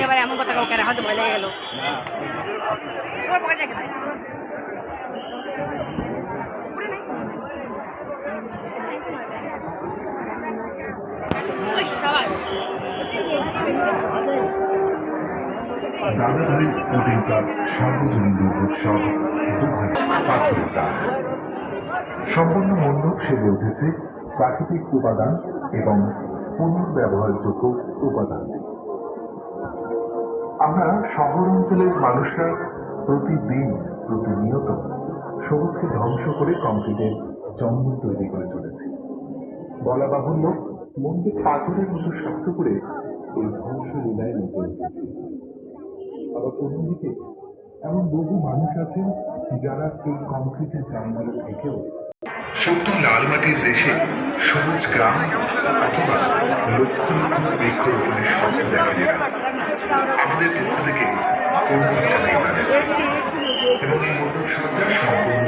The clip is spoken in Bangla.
এবার এমন কথা কাউকে হয়তো ভয় লেগে গেল। দাদাভাই স্পোর্টিং ক্লাব সার্বজনীন দুর্গোৎসব 2017 সম্পূর্ণ মণ্ডপ সেজে উঠেছে প্রাকৃতিক উপাদান এবং পুনর্ব্যবহারযোগ্য উপাদান। আমরা শহর অঞ্চলের মানুষরা প্রতিদিন প্রতিনিয়ত সবুজকে ধ্বংস করে কংক্রিটের জঙ্গল তৈরি করে চলেছি। বলা বাহুল্য, মনকে পাথরের মতো শক্ত করে এই ধ্বংস লীলায় মেতে উঠেছি। আবার অন্যদিকে এমন বহু মানুষ আছেন যারা এই কংক্রিটের জঙ্গলে থেকেও সত্য লাল মাটির দেশে সবুজ গ্রাম অথবা লক্ষ লক্ষ বৃক্ষরোপণের স্বপ্ন দেখা যায়। আমাদের পক্ষ থেকে এবং এই মণ্ডপ সজ্জা সম্পূর্ণ